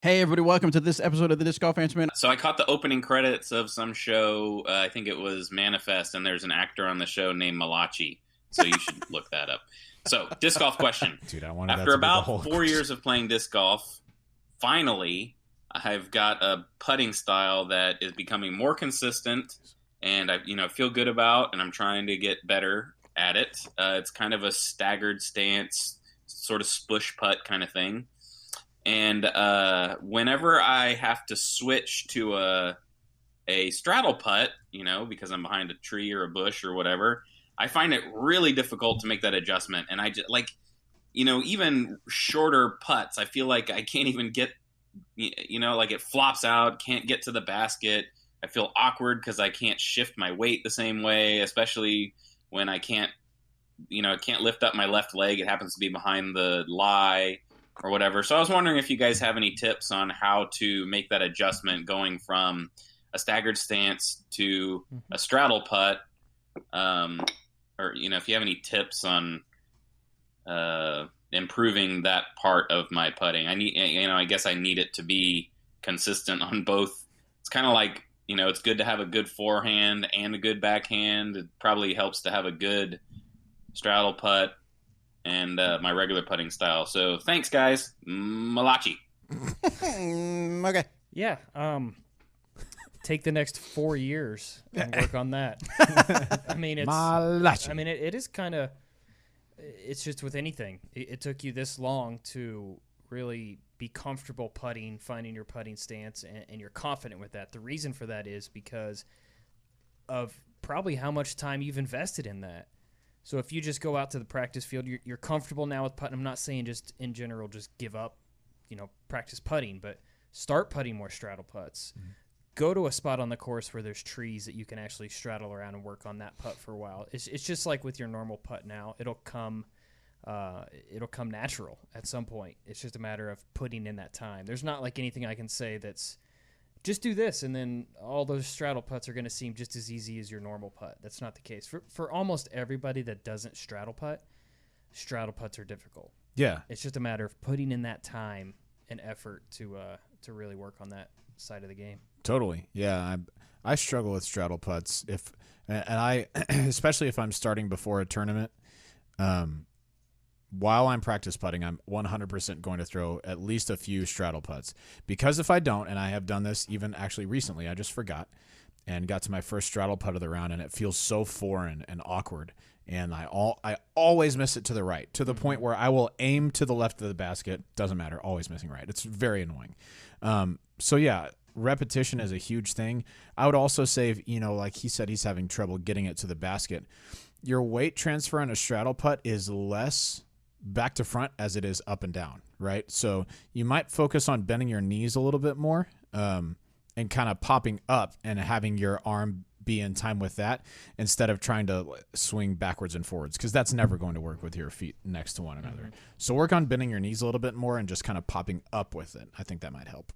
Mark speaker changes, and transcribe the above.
Speaker 1: Hey everybody, welcome to this episode of the Disc Golf Answer Man.
Speaker 2: So I caught the opening credits of some show. I think it was Manifest, and there's an actor on the show named Malachi. So you should look that up. So, disc golf question.
Speaker 3: Dude, I wanted
Speaker 2: After
Speaker 3: that to be the
Speaker 2: about
Speaker 3: whole
Speaker 2: 4 years of playing disc golf, finally, I've got a putting style that is becoming more consistent, and I feel good about, and I'm trying to get better at it. It's kind of a staggered stance, sort of spush putt kind of thing. And whenever I have to switch to a straddle putt, because I'm behind a tree or a bush or whatever, I find it really difficult to make that adjustment. And I just even shorter putts, I feel like I can't even get, like it flops out, can't get to the basket. I feel awkward because I can't shift my weight the same way, especially when I can't lift up my left leg. It happens to be behind the lie or whatever. So I was wondering if you guys have any tips on how to make that adjustment going from a staggered stance to a straddle putt, or if you have any tips on improving that part of my putting. I guess I need it to be consistent on both. It's kind of like, it's good to have a good forehand and a good backhand. It probably helps to have a good straddle putt and my regular putting style. So thanks, guys. Malachi.
Speaker 1: Okay.
Speaker 4: Yeah. Take the next 4 years and work on that. It is kind of, it's just with anything. It took you this long to really be comfortable putting, finding your putting stance, and you're confident with that. The reason for that is because of probably how much time you've invested in that. So if you just go out to the practice field, you're comfortable now with putting. I'm not saying just in general just give up, practice putting, but start putting more straddle putts. Mm-hmm. Go to a spot on the course where there's trees that you can actually straddle around and work on that putt for a while. It's just like with your normal putt now. It'll come natural at some point. It's just a matter of putting in that time. There's not like anything I can say that's just do this, and then all those straddle putts are going to seem just as easy as your normal putt. That's not the case. For almost everybody that doesn't straddle putts are difficult.
Speaker 3: Yeah.
Speaker 4: It's just a matter of putting in that time and effort to really work on that side of the game.
Speaker 3: Totally. Yeah. I struggle with straddle putts especially if I'm starting before a tournament. While I'm practice putting, I'm 100% going to throw at least a few straddle putts, because if I don't, and I have done this even actually recently, I just forgot and got to my first straddle putt of the round, and it feels so foreign and awkward. And I always miss it to the right, to the point where I will aim to the left of the basket. Doesn't matter. Always missing right. It's very annoying. So yeah, repetition is a huge thing. I would also say, like he said, he's having trouble getting it to the basket. Your weight transfer on a straddle putt is less back to front as it is up and down, right? So you might focus on bending your knees a little bit more, and kind of popping up and having your arm be in time with that, instead of trying to swing backwards and forwards, because that's never going to work with your feet next to one another. Mm-hmm. So work on bending your knees a little bit more and just kind of popping up with it. I think that might help.